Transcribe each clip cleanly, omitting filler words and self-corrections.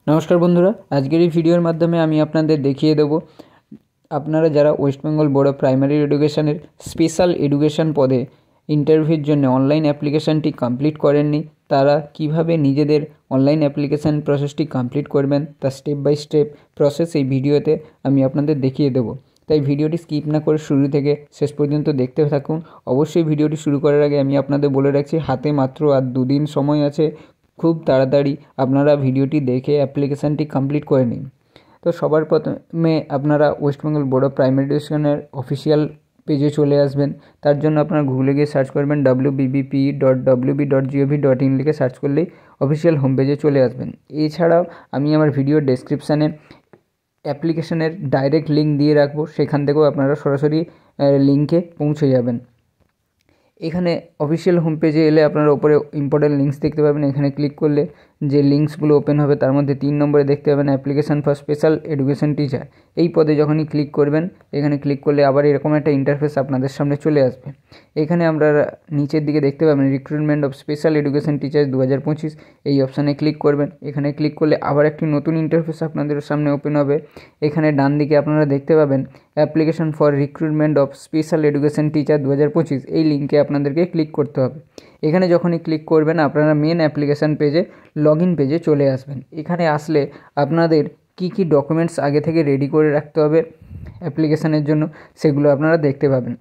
नमस्कार बंधुरा आजकेर এই ভিডিওর মাধ্যমে আমি আপনাদের দেখিয়ে দেব আপনারা যারা West Bengal board of primary এডুকেশনের স্পেশাল এডুকেশন পদে ইন্টারভিউর জন্য অনলাইন অ্যাপ্লিকেশনটি কমপ্লিট করেননি তারা কিভাবে নিজেদের অনলাইন অ্যাপ্লিকেশন প্রসেসটি কমপ্লিট করবেন তা স্টেপ বাই স্টেপ প্রসেস এই ভিডিওতে আমি আপনাদের দেখিয়ে দেব। তাই ভিডিওটি স্কিপ না করে শুরু থেকে শেষ পর্যন্ত দেখতে থাকুন। অবশ্যই ভিডিওটি শুরু করার আগে আমি আপনাদের বলে রাখছি হাতে মাত্র আর 2 দিন সময় আছে, খুব তাড়াতাড়ি আপনারা ভিডিওটি দেখে অ্যাপ্লিকেশানটি কমপ্লিট করে নিন। তো সবার প্রথমে আপনারা West Bengal board of primary এডুকেশনের অফিসিয়াল পেজে চলে আসবেন। তার জন্য আপনারা গুগলে গিয়ে সার্চ করবেন wbp.wb.gov.in লিখে সার্চ করলেই অফিসিয়াল হোম পেজে চলে আসবেন। এছাড়াও আমি আমার ভিডিওর ডেসক্রিপশানে অ্যাপ্লিকেশনের ডাইরেক্ট লিঙ্ক দিয়ে রাখবো, সেখান থেকেও আপনারা সরাসরি লিঙ্কে পৌঁছে যাবেন। এখানে অফিসিয়াল হোম পেজে এলে আপনারা উপরে ইম্পর্টেন্ট লিঙ্কস দেখতে পাবেন। এখানে ক্লিক করলে যে লিঙ্কসগুলো ওপেন হবে তার মধ্যে 3 নম্বরে দেখতে পাবেন application for special education teacher. এই পদে যখনই ক্লিক করবেন এখানে ক্লিক করলে আবার এরকম একটা ইন্টারফেস আপনাদের সামনে চলে আসবে। এখানে আমরা নিচের দিকে দেখতে পাবেন recruitment of special education teacher 2025 এই অপশানে ক্লিক করবেন। এখানে ক্লিক করলে আবার একটি নতুন ইন্টারফেস আপনাদের সামনে ওপেন হবে। এখানে ডান দিকে আপনারা দেখতে পাবেন application for recruitment of special education teacher 2025 এই লিঙ্কে আপনাদেরকে ক্লিক করতে হবে। এখানে যখনই ক্লিক করবেন আপনারা মেন অ্যাপ্লিকেশান পেজে লগইন পেজে চলে আসবেন। এখানে আসলে আপনাদের কি ডকুমেন্টস আগে থেকে রেডি করে রাখতে হবে অ্যাপ্লিকেশানের জন্য সেগুলো আপনারা দেখতে পাবেন।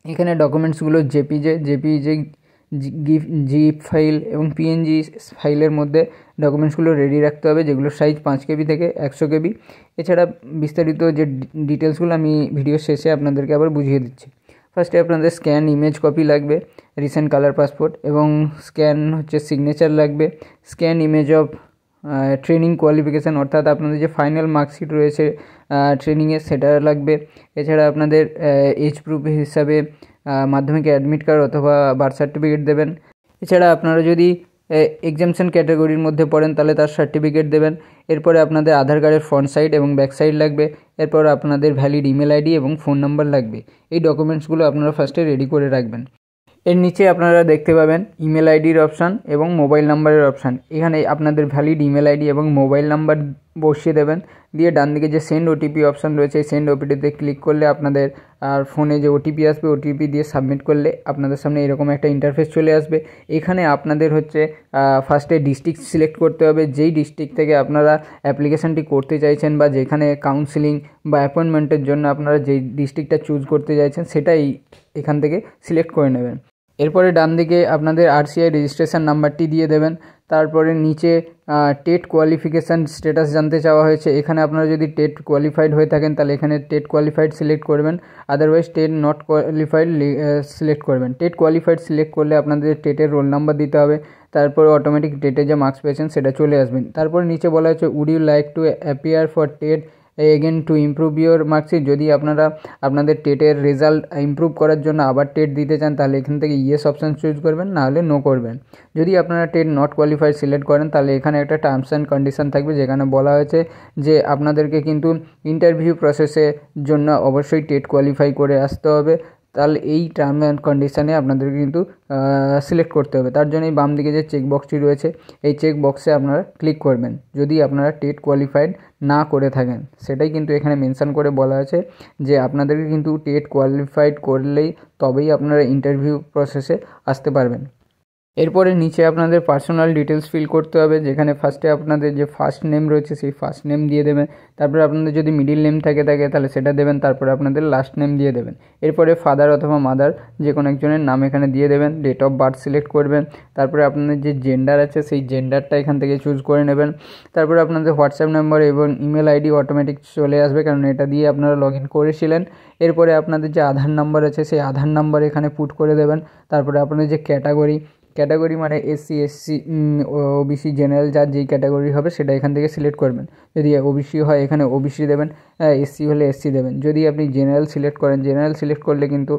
এখানে ডকুমেন্টসগুলো জেপিজে জিপ ফাইল এবং পিএনজি ফাইলের মধ্যে ডকুমেন্টসগুলো রেডি রাখতে হবে, যেগুলো সাইজ 5 KB থেকে 100 KB। এছাড়া বিস্তারিত যে ডিটেলসগুলো আমি ভিডিও শেষে আপনাদেরকে আবার বুঝিয়ে দিচ্ছি। ফার্স্টে আপনাদের স্ক্যান ইমেজ কপি লাগবে, রিসেন্ট কালার পাসপোর্ট, এবং স্ক্যান হচ্ছে সিগনেচার লাগবে, scan image of training qualification অর্থাৎ আপনাদের যে ফাইনাল মার্কশিট রয়েছে ট্রেনিংয়ের সেটা লাগবে। এছাড়া আপনাদের এজ প্রুফ হিসাবে মাধ্যমিক অ্যাডমিট কার্ড অথবা বার্থ সার্টিফিকেট দেবেন। এছাড়া আপনারা যদি এক্সামশন ক্যাটাগরির মধ্যে পড়েন তাহলে তার সার্টিফিকেট দেবেন। এরপরে আপনাদের আধার কার্ডের ফ্রন্ট সাইড এবং ব্যাক সাইড লাগবে। এরপর আপনাদের ভ্যালিড ইমেল আইডি এবং ফোন নাম্বার লাগবে। এই ডকুমেন্টসগুলো আপনারা ফার্স্টে রেডি করে রাখবেন। এর নিচে আপনারা দেখতে পাবেন ইমেল আইডির অপশান এবং মোবাইল নাম্বারের অপশান। এখানে আপনাদের ভ্যালিড ইমেল আইডি এবং মোবাইল নাম্বার বসিয়ে দেবেন। দিয়ে ডান দিকে যে সেন্ড ওটিপি অপশান রয়েছে এই সেন্ড ওটিপিতে ক্লিক করলে আপনাদের আর ফোনে যে ওটিপি আসবে ওটিপি দিয়ে সাবমিট করলে আপনাদের সামনে এরকম একটা ইন্টারফেস চলে আসবে। এখানে আপনাদের হচ্ছে ফার্স্টে ডিস্ট্রিক্ট সিলেক্ট করতে হবে, যেই ডিস্ট্রিক্ট থেকে আপনারা অ্যাপ্লিকেশানটি করতে চাইছেন বা যেখানে কাউন্সিলিং বা অ্যাপয়েন্টমেন্টের জন্য আপনারা যেই ডিস্ট্রিক্টটা চুজ করতে চাইছেন সেটাই এখান থেকে সিলেক্ট করে নেবেন। এরপরে ডান দিকে আপনাদের আরসিআই রেজিস্ট্রেশন নাম্বারটি দিয়ে দেবেন। তারপরে নিচে টেট কোয়ালিফিকেশান স্ট্যাটাস জানতে চাওয়া হয়েছে। এখানে আপনারা যদি টেট কোয়ালিফাইড হয়ে থাকেন তাহলে এখানে টেট কোয়ালিফাইড সিলেক্ট করবেন, otherwise TET not qualified select করবেন। টেট কোয়ালিফাইড সিলেক্ট করলে আপনাদের টেটের রোল নাম্বার দিতে হবে, তারপরে অটোমেটিক টেটে যে মার্কস পেয়েছেন সেটা চলে আসবেন। তারপরে নিচে বলা হচ্ছে would you like to appear for TET again to improve your marksheet. যদি আপনারা আপনাদের টেটের রেজাল্ট ইমপ্রুভ করার জন্য আবার টেট দিতে চান তাহলে এখান থেকে ইয়েস অপশান চুজ করবেন, নাহলে নো করবেন। যদি আপনারা টেট নট কোয়ালিফাইড সিলেক্ট করেন তাহলে এখানে একটা টার্মস অ্যান্ড কন্ডিশন থাকবে যেখানে বলা হয়েছে যে আপনাদেরকে কিন্তু ইন্টারভিউ প্রসেসের জন্য অবশ্যই টেট কোয়ালিফাই করে আসতে হবে। তাহলে এই টার্ম অ্যান্ড কন্ডিশানে আপনাদেরকে কিন্তু সিলেক্ট করতে হবে। তার জন্য এই বাম দিকে যে চেক বক্সটি রয়েছে এই চেক বক্সে আপনারা ক্লিক করবেন যদি আপনারা টেট কোয়ালিফাইড না করে থাকেন। সেটাই কিন্তু এখানে মেনশান করে বলা আছে যে আপনাদেরকে কিন্তু টেট কোয়ালিফাইড করলেই তবেই আপনারা ইন্টারভিউ প্রসেসে আসতে পারবেন। এরপরে নিচে আপনাদের পার্সোনাল ডিটেলস ফিল করতে হবে, যেখানে ফার্স্টে আপনাদের যে ফার্স্ট নেম রয়েছে সেই ফার্স্ট নেম দিয়ে দেবেন। তারপরে আপনাদের যদি মিডিল নেম থাকে তাহলে সেটা দেবেন। তারপরে আপনাদের লাস্ট নেম দিয়ে দেবেন। এরপরে ফাদার অথবা মাদার যে কোনো একজনের নাম এখানে দিয়ে দেবেন। ডেট অফ বার্থ সিলেক্ট করবেন। তারপরে আপনাদের যে জেন্ডার আছে সেই জেন্ডারটা এখান থেকে চুজ করে নেবেন। তারপরে আপনাদের হোয়াটসঅ্যাপ নাম্বার এবং ইমেল আইডি অটোমেটিক চলে আসবে, কারণ এটা দিয়ে আপনারা লগ ইন করেছিলেন। এরপরে আপনাদের যে আধার নাম্বার আছে সেই আধার নাম্বার এখানে পুট করে দেবেন। তারপরে আপনাদের যে ক্যাটাগরি মানে এসসি এসসি ওবিসি জেনারেল যার যেই ক্যাটাগরি হবে সেটা এখান থেকে সিলেক্ট করবেন। যদি ওবিসি হয় এখানে ওবিসি দেবেন, এসসি হলে এসসি দেবেন। যদি আপনি জেনারেল সিলেক্ট করেন জেনারেল সিলেক্ট করলে কিন্তু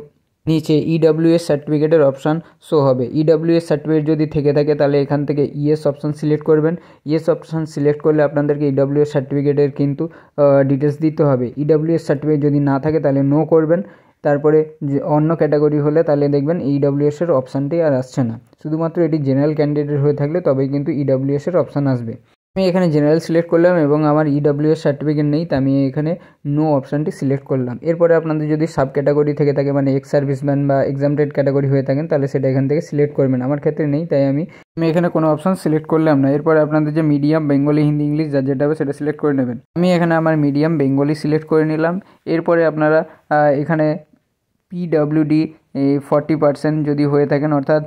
নিচে ইডব্লিউএস সার্টিফিকেটের অপশান শো হবে। ইডব্লিউএস সার্টিফিকেট যদি থেকে থাকে তাহলে এখান থেকে ইএস অপশান সিলেক্ট করবেন। ইএস অপশান সিলেক্ট করলে আপনাদেরকে ইডব্লিউএস সার্টিফিকেটের কিন্তু ডিটেলস দিতে হবে। ইডব্লিউএস সার্টিফিকেট যদি না থাকে তাহলে নো করবেন। তারপরে যে অন্য ক্যাটাগরি হলে তাহলে দেখবেন ইডব্লিউএসের অপশানটি আর আসছে না। শুধুমাত্র এটি জেনারেল ক্যান্ডিডেট হয়ে থাকলে তবেই কিন্তু ইডব্লিউএসের অপশান আসবে। আমি এখানে জেনারেল সিলেক্ট করলাম এবং আমার ইডব্লিউএস সার্টিফিকেট নেই, তো আমি এখানে নো অপশানটি সিলেক্ট করলাম। এরপরে আপনাদের যদি সাব ক্যাটাগরি থেকে থাকে, মানে এক্স সার্ভিসম্যান বা এক্সামটেড ক্যাটাগরি হয়ে থাকেন, তাহলে সেটা এখান থেকে সিলেক্ট করবেন। আমার ক্ষেত্রে নেই, তাই আমি এখানে কোনো অপশান সিলেক্ট করলাম না। এরপরে আপনাদের যে মিডিয়াম, বেঙ্গলি, হিন্দি, ইংলিশ যার যেটা হবে সেটা সিলেক্ট করে নেবেন। আমি এখানে আমার মিডিয়াম বেঙ্গলি সিলেক্ট করে নিলাম। এরপরে আপনারা এখানে পিডব্লিউডি 40% যদি হয়ে থাকেন, অর্থাৎ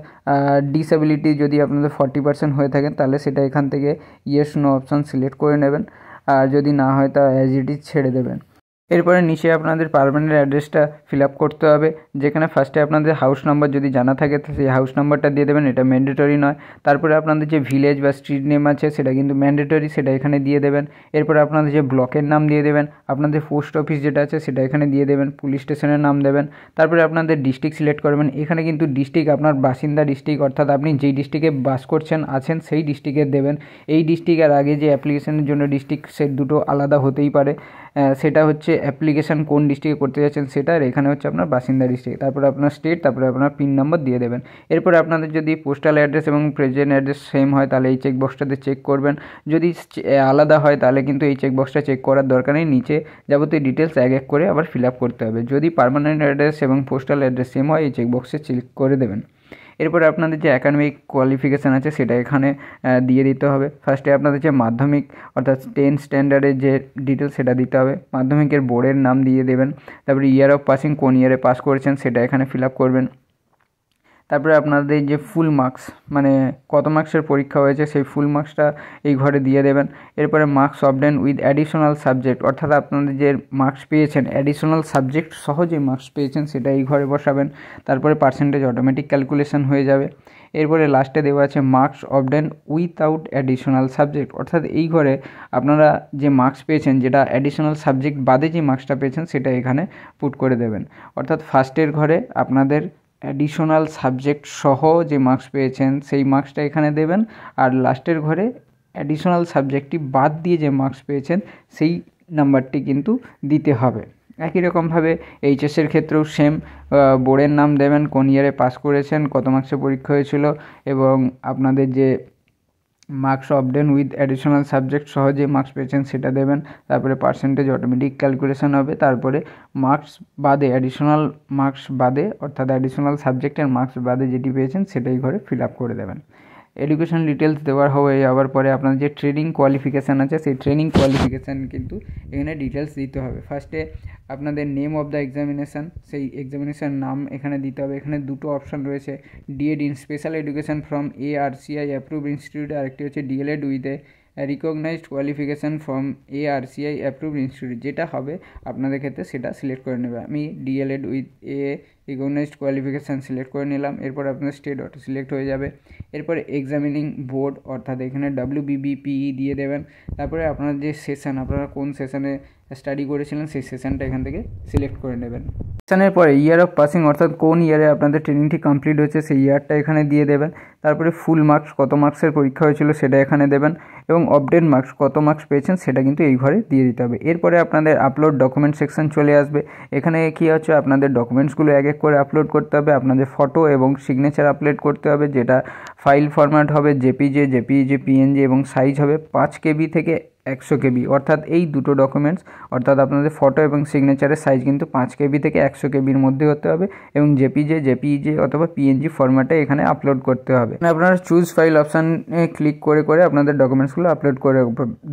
ডিসএবিলিটি যদি আপনাদের 40% হয়ে থাকেন, তাহলে সেটা এখান থেকে ইয়েস নো অপশান সিলেক্ট করে নেবেন। আর যদি না হয় তা অ্যাজ ইট ইজ ছেড়ে দেবেন। এরপরে নিচে আপনাদের পারমানেন্ট অ্যাড্রেসটা ফিল আপ করতে হবে, যেখানে ফার্স্টে আপনাদের হাউস নাম্বার যদি জানা থাকে তো সেই হাউস নাম্বারটা দিয়ে দেবেন, এটা ম্যান্ডেটরি নয়। তারপরে আপনাদের যে ভিলেজ বা স্ট্রিট নেম আছে সেটা কিন্তু ম্যান্ডেটরি, সেটা এখানে দিয়ে দেবেন। এরপরে আপনাদের যে ব্লকের নাম দিয়ে দেবেন, আপনাদের পোস্ট অফিস যেটা আছে সেটা এখানে দিয়ে দেবেন, পুলিশ স্টেশনের নাম দেবেন। তারপরে আপনাদের ডিস্ট্রিক্ট সিলেক্ট করবেন। এখানে কিন্তু ডিস্ট্রিক্ট আপনার বাসিন্দা ডিস্ট্রিক্ট, অর্থাৎ আপনি যেই ডিস্ট্রিক্টে বাস করছেন আছেন সেই ডিস্ট্রিক্টের দেবেন। এই ডিস্ট্রিক্টের আগে যে অ্যাপ্লিকেশনের জন্য ডিস্ট্রিক্ট, সে দুটো আলাদা হতেই পারে। সেটা হচ্ছে অ্যাপ্লিকেশান কোন ডিস্ট্রিক্টে করতে যাচ্ছেন সেটা, আর এখানে হচ্ছে আপনার বাসিন্দা ডিস্ট্রিক্ট, তারপরে আপনার স্টেট, তারপরে আপনার পিন নম্বর দিয়ে দেবেন। এরপরে আপনাদের যদি পোস্টাল অ্যাড্রেস এবং প্রেজেন্ট অ্যাড্রেস সেম হয় তাহলে এই চেকবক্সটাতে চেক করবেন। যদি আলাদা হয় তাহলে কিন্তু এই চেকবক্সটা চেক করার দরকার নেই, নিচে যাবতীয় ডিটেলস এক এক করে আবার ফিল আপ করতে হবে। যদি পার্মানেন্ট অ্যাড্রেস এবং পোস্টাল অ্যাড্রেস সেম হয় এই চেকবক্সে ক্লিক করে দেবেন। এরপরে আপনাদের যে অ্যাকাডেমিক কোয়ালিফিকেশান আছে সেটা এখানে দিয়ে দিতে হবে। ফার্স্টে আপনাদের যে মাধ্যমিক অর্থাৎ 10 স্ট্যান্ডার্ডের যে ডিটেলস সেটা দিতে হবে, মাধ্যমিকের বোর্ডের নাম দিয়ে দেবেন। তারপরে ইয়ার অফ পাসিং, কোন ইয়ারে পাস করেছেন সেটা এখানে ফিল আপ করবেন। তারপরে আপনাদের যে ফুল মার্কস, মানে কত মার্কসের পরীক্ষা হয়েছে সেই ফুল মার্কসটা এই ঘরে দিয়ে দেবেন। এরপরে marks obtain with additional subject, অর্থাৎ আপনাদের যে মার্কস পেয়েছেন অ্যাডিশনাল সাবজেক্ট সহ যে মার্কস পেয়েছেন সেটা এই ঘরে বসাবেন। তারপরে পার্সেন্টেজ অটোমেটিক ক্যালকুলেশন হয়ে যাবে। এরপরে লাস্টে দেওয়া আছে marks obtain without additional subject, অর্থাৎ এই ঘরে আপনারা যে মার্কস পেয়েছেন যেটা অ্যাডিশনাল সাবজেক্ট বাদে যে মার্কসটা পেয়েছেন সেটা এখানে পুট করে দেবেন। অর্থাৎ ফার্স্টের ঘরে আপনাদের অ্যাডিশনাল সাবজেক্ট সহ যে মার্কস পেয়েছেন সেই মার্কসটা এখানে দেবেন, আর লাস্টের ঘরে অ্যাডিশনাল সাবজেক্টটি বাদ দিয়ে যে মার্কস পেয়েছেন সেই নাম্বারটি কিন্তু দিতে হবে। একই রকমভাবে এইচএসের ক্ষেত্রেও সেম, বোর্ডের নাম দেবেন, কোন ইয়ারে পাস করেছেন, কত মার্কসের পরীক্ষা হয়েছিল এবং আপনাদের যে marks obtain with additional subject সহ যে মার্কস পেয়েছেন সেটা দেবেন। তারপরে পার্সেন্টেজ অটোমেটিক ক্যালকুলেশন হবে। তারপরে মার্কস বাদে, অ্যাডিশনাল মার্কস বাদে, অর্থাৎ অ্যাডিশনাল সাবজেক্টের মার্কস বাদে যেটি পেয়েছেন সেটাই ঘরে ফিল আপ করে দেবেন। এডুকেশন ডিটেলস দেওয়ার হয়ে যাওয়ার পরে আপনার যে ট্রেনিং কোয়ালিফিকেশান আছে সেই ট্রেনিং কোয়ালিফিকেশান কিন্তু এখানে ডিটেলস দিতে হবে। ফার্স্টে আপনাদের নেম অফ দ্য এক্সামিনেশান, সেই এক্সামিনেশান নাম এখানে দিতে হবে। এখানে দুটো অপশান রয়েছে, DEd in special education from ARCI approve institute, আরেকটি হচ্ছে DElEd with a recognised qualification from ARCI approve institute. যেটা হবে আপনাদের ক্ষেত্রে সেটা সিলেক্ট করে নেবে। আমি DElEd with recognised qualification select করে নিলাম। এরপর আপনার স্টেট অটো সিলেক্ট হয়ে যাবে। এরপরে এক্সামিনিং বোর্ড, অর্থাৎ এখানে WBBPE দিয়ে দেবেন। তারপরে আপনার যে সেশন, আপনারা কোন সেশনে স্টাডি করেছিলেন সেই সেশনটা এখান থেকে সিলেক্ট করে নেবেন। সেশনের পরে ইয়ার অফ পাসিং, অর্থাৎ কোন ইয়ারে আপনাদের ট্রেনিংটি কমপ্লিট হয়েছে সেই ইয়ারটা এখানে দিয়ে দেবেন। তারপরে ফুল মার্কস, কত মার্কসের পরীক্ষা হয়েছিল সেটা এখানে দেবেন এবং অবডেট মার্কস, কত মার্কস পেয়েছেন সেটা কিন্তু এই ঘরে দিয়ে দিতে হবে। এরপরে আপনাদের আপলোড ডকুমেন্ট সেকশন চলে আসবে। এখানে কী হচ্ছে, আপনাদের ডকুমেন্টসগুলো এক এক করে আপলোড করতে হবে। আপনাদের ফটো এবং সিগনেচার আপলোড করতে হবে, যেটা ফাইল ফরম্যাট হবে জেপিজি, PNG এবং সাইজ হবে 5 KB থেকে 100 KB, অর্থাৎ এই দুটো ডকুমেন্টস, অর্থাৎ আপনাদের ফটো এবং সিগনেচারের সাইজ কিন্তু 5 KB থেকে 100 KBর মধ্যে হতে হবে এবং জেপিজি অথবা PNG ফরম্যাটে এখানে আপলোড করতে হবে। আপনারা চুজ ফাইল অপশানে ক্লিক করে করে আপনাদের ডকুমেন্টসগুলো আপলোড করে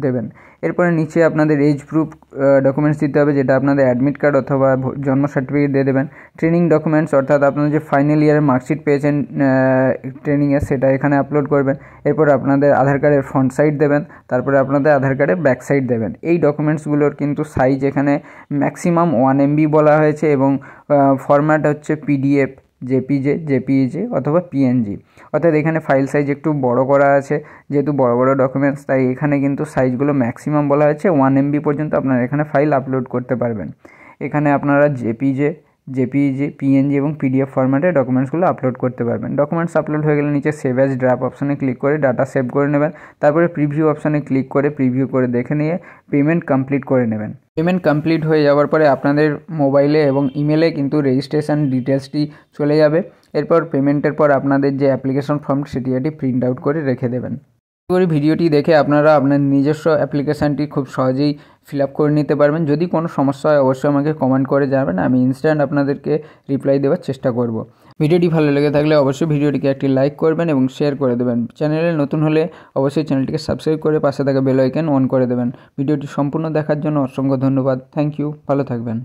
দেবেন। এরপরে নিচে আপনাদের এজ প্রুফ ডকুমেন্টস দিতে হবে, যেটা আপনাদের অ্যাডমিট কার্ড অথবা জন্ম সার্টিফিকেট দিয়ে দেবেন। ট্রেনিং ডকুমেন্টস, অর্থাৎ আপনারা যে ফাইনাল ইয়ারের মার্কশিট পেয়েছেন ট্রেনিংয়ে সেটা এখানে আপলোড করবেন। এরপর আপনাদের আধার কার্ডের ফ্রন্ট সাইড দেবেন, তারপরে আপনাদের আধার কার্ডের ব্যাক সাইড দেবেন। এই ডকুমেন্টসগুলোর কিন্তু সাইজ এখানে ম্যাক্সিমাম 1 MB বলা হয়েছে এবং ফরম্যাট হচ্ছে PDF, জেপিইজি অথবা PNG, অর্থাৎ এখানে ফাইল সাইজ একটু বড় করা আছে, যেহেতু বড় বড় ডকুমেন্টস তাই এখানে কিন্তু সাইজগুলো ম্যাক্সিমাম বলা হয়েছে 1 MB পর্যন্ত আপনারা এখানে ফাইল আপলোড করতে পারবেন। এখানে আপনারা জেপিইজি, PNG এবং PDF ফরম্যাটে ডকুমেন্টসগুলো আপলোড করতে পারবেন। ডকুমেন্টস আপলোড হয়ে গেলে নিচে সেভ অ্যাজ ড্রাফট অপশানে ক্লিক করে ডাটা সেভ করে নেবেন। তারপরে প্রিভিউ অপশানে ক্লিক করে প্রিভিউ করে দেখে নিয়ে পেমেন্ট কমপ্লিট করে নেবেন। পেমেন্ট কমপ্লিট হয়ে যাওয়ার পরে আপনাদের মোবাইলে এবং ইমেলে কিন্তু রেজিস্ট্রেশন ডিটেলসটি চলে যাবে। এরপর পেমেন্টের পর আপনাদের যে অ্যাপ্লিকেশন ফর্ম সেটি প্রিন্ট আউট করে রেখে দেবেন। করি ভিডিওটি দেখে আপনারা আপনার নিজস্ব অ্যাপ্লিকেশানটি খুব সহজেই ফিল আপ করে নিতে পারবেন। যদি কোনো সমস্যা হয় অবশ্যই আমাকে কমেন্ট করে জানাবেন, আমি ইনস্ট্যান্ট আপনাদেরকে রিপ্লাই দেওয়ার চেষ্টা করব। ভিডিওটি ভালো লেগে থাকলে অবশ্যই ভিডিওটিকে একটি লাইক করবেন এবং শেয়ার করে দেবেন। চ্যানেলে নতুন হলে অবশ্যই চ্যানেলটিকে সাবস্ক্রাইব করে পাশে থাকা বেল আইকন অন করে দেবেন। ভিডিওটি সম্পূর্ণ দেখার জন্য অসংখ্য ধন্যবাদ। থ্যাংক ইউ, ভালো থাকবেন।